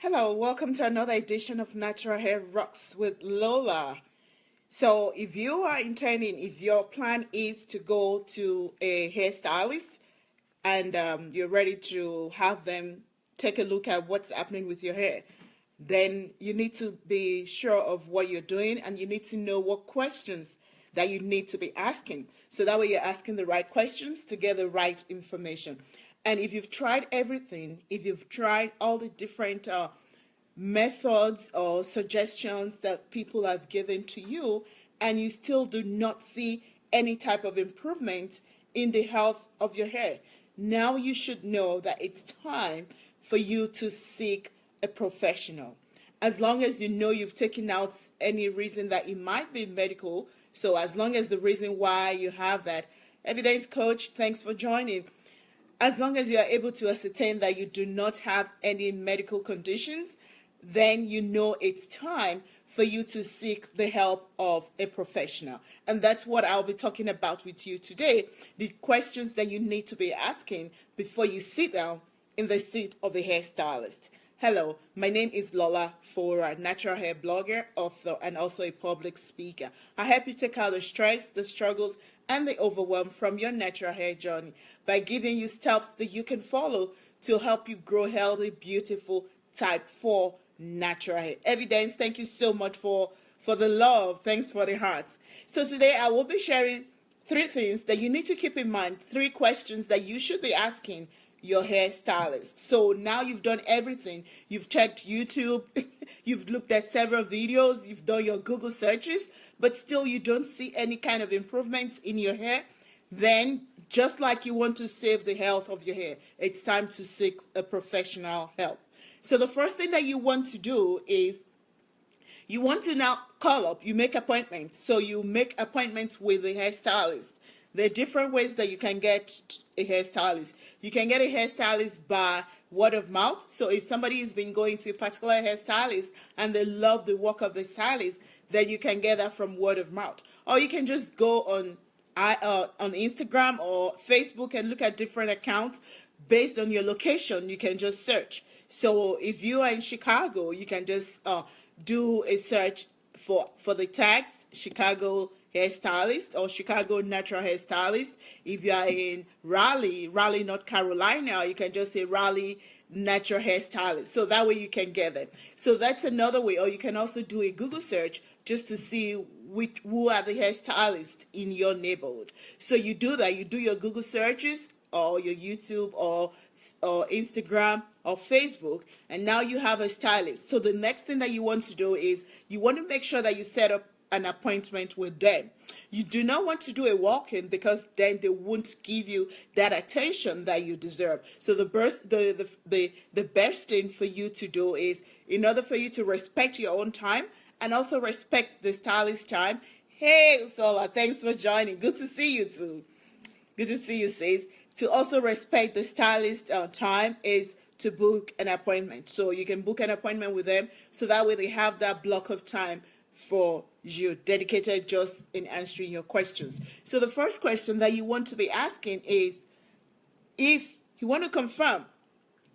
Hello, welcome to another edition of Natural Hair Rocks with Lola. So, if you are intending, if your plan is to go to a hairstylist and you're ready to have them take a look at what's happening with your hair, then you need to be sure of what you're doing and you need to know what questions that you need to be asking. So that way you're asking the right questions to get the right information. And if you've tried everything, if you've tried all the different methods or suggestions that people have given to you, and you still do not see any type of improvement in the health of your hair, now you should know that it's time for you to seek a professional. As long as you know you've taken out any reason that it might be medical, so as long as the reason why you have that, evidence coach, thanks for joining. As long as you are able to ascertain that you do not have any medical conditions, then you know it's time for you to seek the help of a professional. And that's what I'll be talking about with you today, the questions that you need to be asking before you sit down in the seat of a hairstylist. Hello, my name is Lola Fora, natural hair blogger, author, and also a public speaker. I help you take out the stress, the struggles, and the overwhelm from your natural hair journey by giving you steps that you can follow to help you grow healthy, beautiful, type 4 natural hair. Evidence, thank you so much for the love. Thanks for the hearts. So today I will be sharing 3 things that you need to keep in mind, 3 questions that you should be asking your hairstylist. So now you've done everything. You've checked YouTube, you've looked at several videos, you've done your Google searches, but still you don't see any kind of improvements in your hair. Then, just like you want to save the health of your hair, it's time to seek a professional help. So the first thing that you want to do is you want to now call up, you make appointments. So you make appointments with a hairstylist. There are different ways that you can get a hairstylist. You can get a hairstylist by word of mouth. So if somebody has been going to a particular hairstylist and they love the work of the stylist, then you can get that from word of mouth. Or you can just go on Instagram or Facebook and look at different accounts based on your location. You can just search. So if you are in Chicago, you can just do a search for the tags Chicago hairstylist or Chicago natural hairstylist. If you are in Raleigh, North Carolina, you can just say Raleigh natural hairstylist. So that way you can get them. So that's another way. Or you can also do a Google search just to see who are the hairstylists in your neighborhood. So you do that. You do your Google searches or your YouTube or Instagram or Facebook, and now you have a stylist. So the next thing that you want to do is you want to make sure that you set up an appointment with them. You do not want to do a walk-in because then they won't give you that attention that you deserve. So the best thing for you to do is, in order for you to respect your own time and also respect the stylist time. Hey, Sola, thanks for joining. Good to see you too. Good to see you, sis. To also respect the stylist time is to book an appointment. So you can book an appointment with them so that way they have that block of time for you dedicated just in answering your questions. So the first question that you want to be asking is if you want to confirm,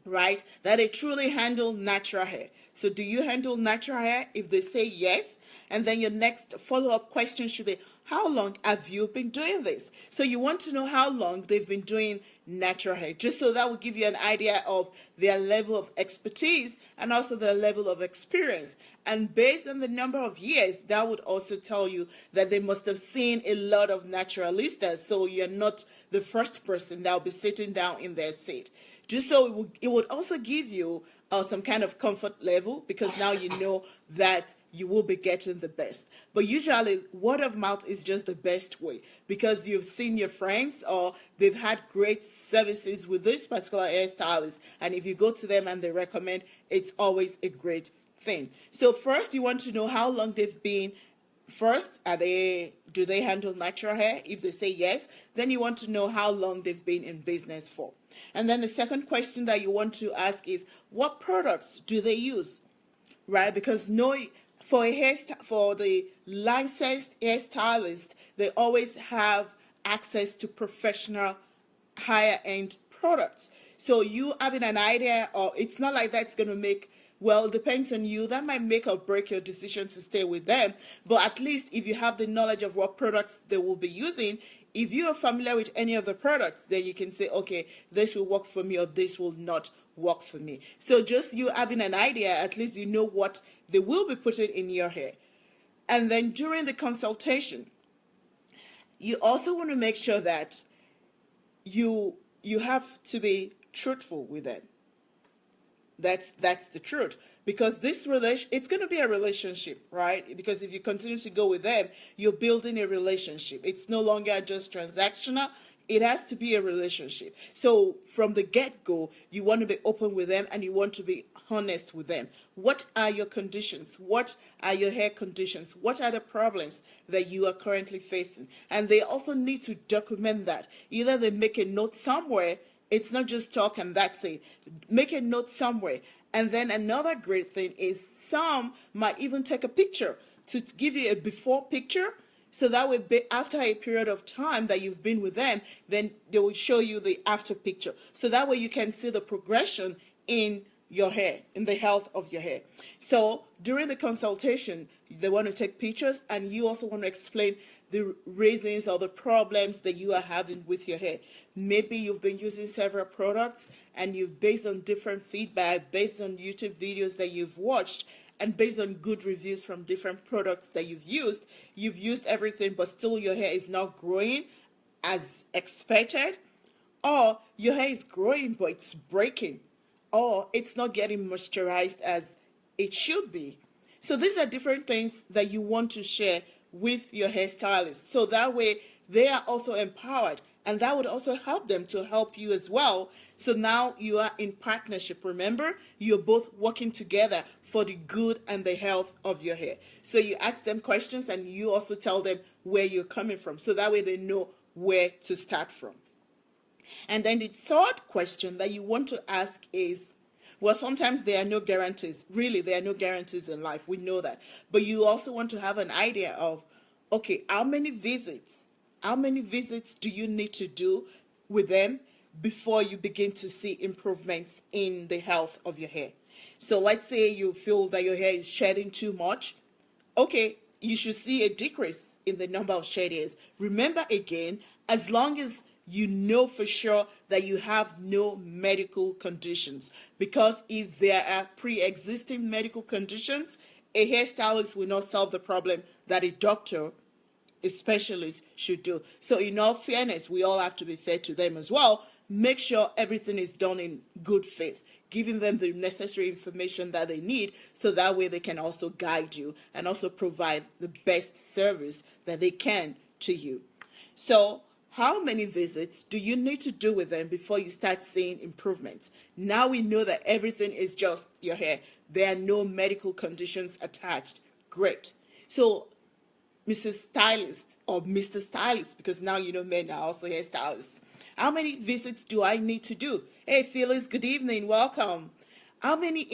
right, that they truly handle natural hair. So do you handle natural hair? If they say yes, and then your next follow-up question should be, how long have you been doing this? So you want to know how long they've been doing natural hair, just so that will give you an idea of their level of expertise and also their level of experience. And based on the number of years, that would also tell you that they must have seen a lot of naturalistas. So you're not the first person that will be sitting down in their seat. Just so it would also give you some kind of comfort level, because now you know that you will be getting the best. But usually word of mouth is just the best way, because you've seen your friends or they've had great services with this particular hairstylist, and if you go to them and they recommend, it's always a great thing. So first you want to know how long they've been. First, do they handle natural hair? If they say yes, then you want to know how long they've been in business for. And then the second question that you want to ask is, what products do they use? Right? Because for the licensed hairstylist, they always have access to professional higher end products. So you having an idea, or it's not like that's going to make well, it depends on you. That might make or break your decision to stay with them. But at least if you have the knowledge of what products they will be using, if you are familiar with any of the products, then you can say, okay, this will work for me or this will not work for me. So just you having an idea, at least you know what they will be putting in your hair. And then during the consultation, you also want to make sure that you have to be truthful with them. That's the truth, because it's going to be a relationship, right? Because if you continue to go with them, you're building a relationship. It's no longer just transactional. It has to be a relationship. So from the get-go, you want to be open with them and you want to be honest with them. What are your conditions? What are your hair conditions? What are the problems that you are currently facing? And they also need to document that. Either they make a note somewhere. It's not just talk and that's it. Make a note somewhere. And then another great thing is some might even take a picture to give you a before picture. So that way, after a period of time that you've been with them, then they will show you the after picture. So that way you can see the progression in your hair, in the health of your hair. So during the consultation, they want to take pictures, and you also want to explain the reasons or the problems that you are having with your hair. Maybe you've been using several products and you've, based on different feedback, based on YouTube videos that you've watched, and based on good reviews from different products that you've used everything, but still your hair is not growing as expected, or your hair is growing but it's breaking, or it's not getting moisturized as it should be. So these are different things that you want to share with your hairstylist. So that way they are also empowered, and that would also help them to help you as well. So now you are in partnership. Remember, you're both working together for the good and the health of your hair. So you ask them questions and you also tell them where you're coming from. So that way they know where to start from. And then the third question that you want to ask is, well, sometimes there are no guarantees. Really, there are no guarantees in life. We know that. But you also want to have an idea of, okay, how many visits do you need to do with them before you begin to see improvements in the health of your hair? So let's say you feel that your hair is shedding too much. Okay, you should see a decrease in the number of shed hairs. Remember again, as long as you know for sure that you have no medical conditions. Because if there are pre-existing medical conditions, a hairstylist will not solve the problem that a doctor, a specialist, should do. So in all fairness, we all have to be fair to them as well. Make sure everything is done in good faith, giving them the necessary information that they need, so that way they can also guide you and also provide the best service that they can to you. So how many visits do you need to do with them before you start seeing improvements? Now we know that everything is just your hair. There are no medical conditions attached. Great. So Mrs. Stylist or Mr. Stylist, because now you know men are also hairstylists. How many visits do I need to do? Hey, Phyllis, good evening. Welcome. How many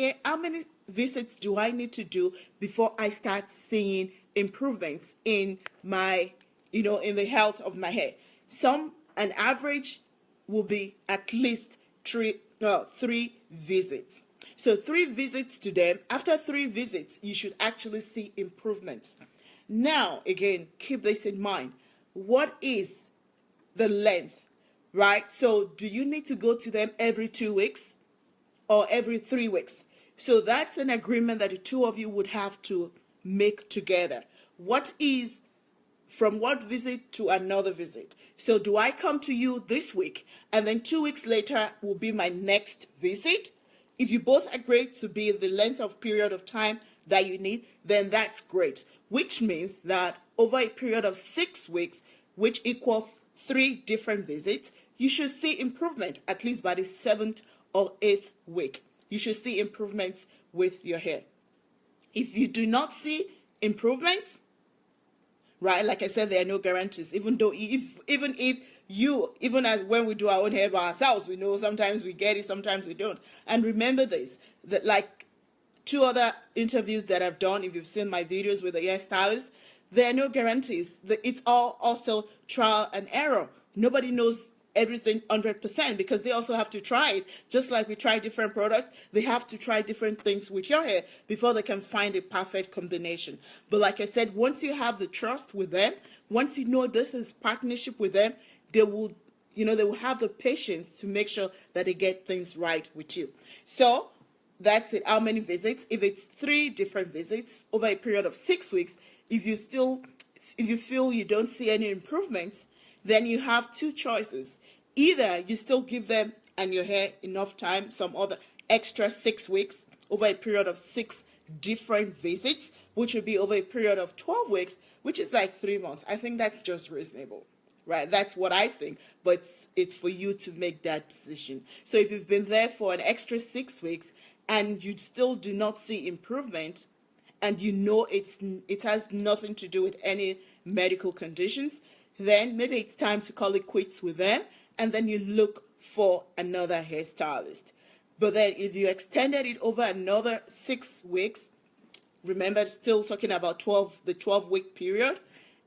visits do I need to do before I start seeing improvements in my, in the health of my hair? An average will be at least three visits. So 3 visits to them. After 3 visits, you should actually see improvements. Now, again, keep this in mind. What is the length, right? So do you need to go to them every 2 weeks or every 3 weeks? So that's an agreement that the two of you would have to make together. From what visit to another visit? So do I come to you this week and then 2 weeks later will be my next visit? If you both agree to be the length of period of time that you need, then that's great. Which means that over a period of 6 weeks, which equals 3 different visits, you should see improvement at least by the 7th or 8th week. You should see improvements with your hair. If you do not see improvements, right, like I said, there are no guarantees. Even as when we do our own hair by ourselves, we know sometimes we get it, sometimes we don't. And remember this, that like 2 other interviews that I've done, if you've seen my videos with the hairstylist, there are no guarantees. It's all also trial and error. Nobody knows everything 100% because they also have to try it. Just like we try different products, they have to try different things with your hair before they can find a perfect combination. But like I said, once you have the trust with them, once you know this is partnership with them, they will have the patience to make sure that they get things right with you. So that's it. How many visits? If it's 3 different visits over a period of 6 weeks, if you feel you don't see any improvements, then you have 2 choices. Either you still give them and your hair enough time, some other extra 6 weeks over a period of 6 different visits, which would be over a period of 12 weeks, which is like 3 months. I think that's just reasonable, right? That's what I think, but it's for you to make that decision. So if you've been there for an extra 6 weeks and you still do not see improvement, and you know it has nothing to do with any medical conditions, then maybe it's time to call it quits with them, and then you look for another hairstylist. But then if you extended it over another 6 weeks, remember still talking about the 12-week period,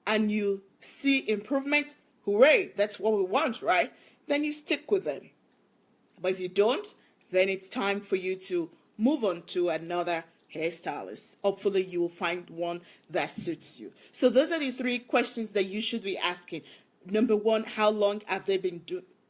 and you see improvements, hooray, that's what we want, right? Then you stick with them. But if you don't, then it's time for you to move on to another hairstylist. Hopefully you will find one that suits you. So those are the 3 questions that you should be asking. Number 1, how long have they been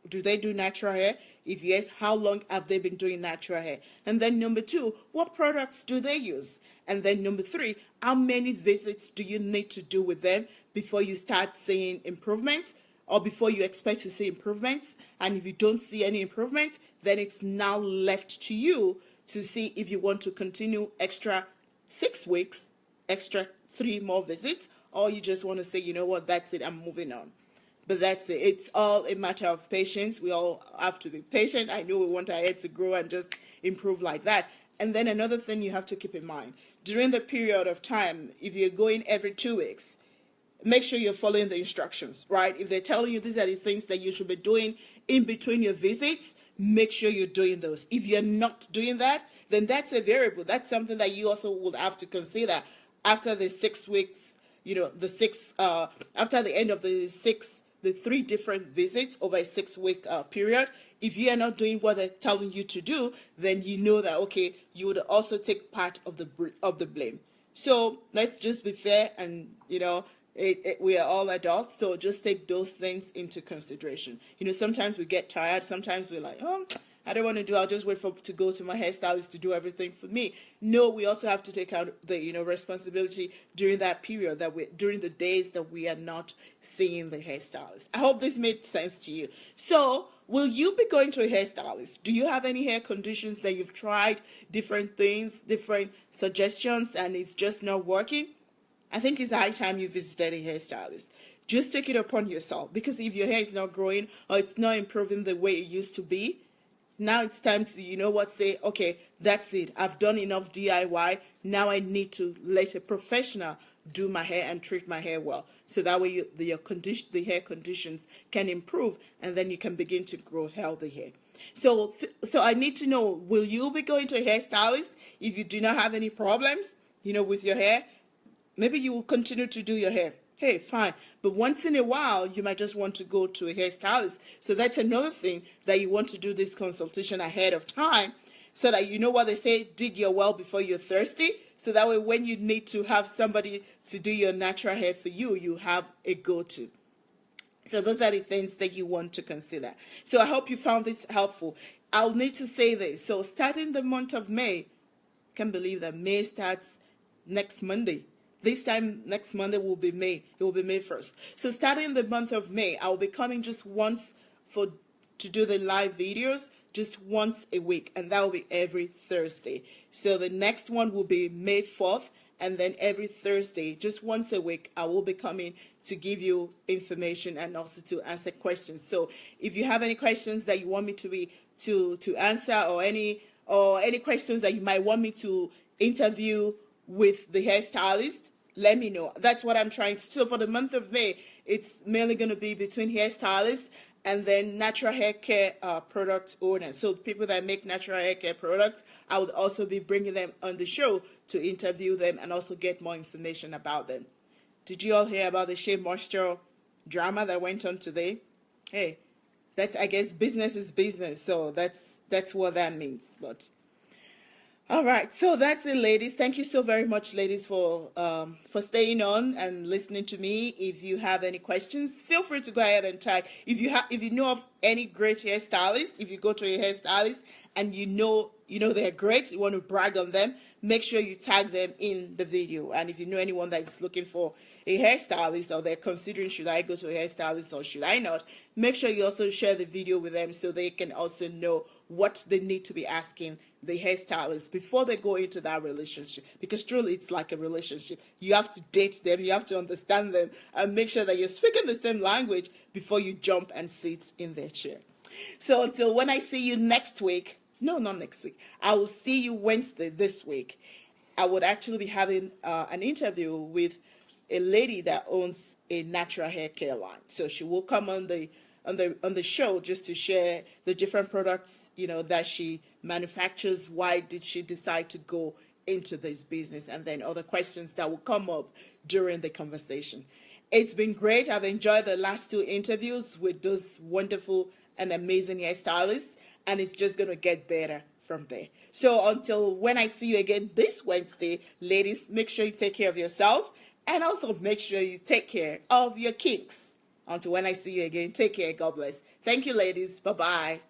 do they do natural hair? If yes, how long have they been doing natural hair? And then number 2, what products do they use? And then number 3, how many visits do you need to do with them before you start seeing improvements, or before you expect to see improvements? And if you don't see any improvements, then it's now left to you to see if you want to continue extra 6 weeks, extra 3 more visits, or you just want to say, you know what, that's it, I'm moving on. But that's it. It's all a matter of patience. We all have to be patient. I know we want our hair to grow and just improve like that. And then another thing you have to keep in mind, during the period of time, if you're going every 2 weeks, make sure you're following the instructions, right? If they're telling you these are the things that you should be doing in between your visits, make sure you're doing those. If you're not doing that, then that's a variable. That's something that you also will have to consider after the 6 weeks, after the end of the 3 different visits over a 6-week period. If you are not doing what they're telling you to do, then you know that, okay, you would also take part of the blame. So let's just be fair, and we are all adults, so just take those things into consideration. Sometimes we get tired. Sometimes we're like, oh, I don't want to do. I'll just wait to go to my hairstylist to do everything for me. No, we also have to take out the responsibility during that period, during the days that we are not seeing the hairstylist. I hope this made sense to you. So, will you be going to a hairstylist? Do you have any hair conditions that you've tried different things, different suggestions, and it's just not working? I think it's high time you visited a hairstylist. Just take it upon yourself, because if your hair is not growing or it's not improving the way it used to be, now it's time to, say, okay, that's it. I've done enough DIY. Now I need to let a professional do my hair and treat my hair well. So that way the hair conditions can improve, and then you can begin to grow healthy hair. So I need to know, will you be going to a hairstylist if you do not have any problems, with your hair? Maybe you will continue to do your hair. Hey, fine. But once in a while, you might just want to go to a hairstylist. So that's another thing, that you want to do this consultation ahead of time, so that you know what they say, dig your well before you're thirsty. So that way, when you need to have somebody to do your natural hair for you, you have a go-to. So those are the things that you want to consider. So I hope you found this helpful. I'll need to say this. So starting the month of May, I can't believe that May starts next Monday. This time next Monday will be May. It will be May 1st. So starting the month of May, I will be coming just once to do the live videos, just once a week, and that will be every Thursday. So the next one will be May 4th, and then every Thursday, just once a week, I will be coming to give you information and also to answer questions. So if you have any questions that you want me to answer, or any questions that you might want me to interview with the hairstylist, let me know. That's what I'm trying to. So for the month of May, it's mainly going to be between hairstylists and then natural hair care product owners. So people that make natural hair care products, I would also be bringing them on the show to interview them and also get more information about them. Did you all hear about the Shea Moisture drama that went on today? Hey, that's, I guess, business is business. So that's what that means. But all right, so that's it, ladies. Thank you so very much, ladies, for staying on and listening to me. If you have any questions, feel free to go ahead and tag. If you know of any great hairstylist, if you go to a hairstylist and you know they're great, you want to brag on them, make sure you tag them in the video. And if you know anyone that's looking for a hairstylist, or they're considering, should I go to a hairstylist or should I not, make sure you also share the video with them so they can also know what they need to be asking the hairstylist before they go into that relationship. Because truly, it's like a relationship. You have to date them, you have to understand them, and make sure that you're speaking the same language before you jump and sit in their chair. So until when I see you next week, no, not next week, I will see you Wednesday this week. I would actually be having an interview with a lady that owns a natural hair care line. So she will come on the show just to share the different products, that she manufactures. Why did she decide to go into this business? And then other questions that will come up during the conversation. It's been great. I've enjoyed the last 2 interviews with those wonderful and amazing hairstylists, and it's just going to get better from there. So until when I see you again this Wednesday, ladies, make sure you take care of yourselves, and also make sure you take care of your kinks. Until when I see you again, take care. God bless. Thank you, ladies. Bye-bye.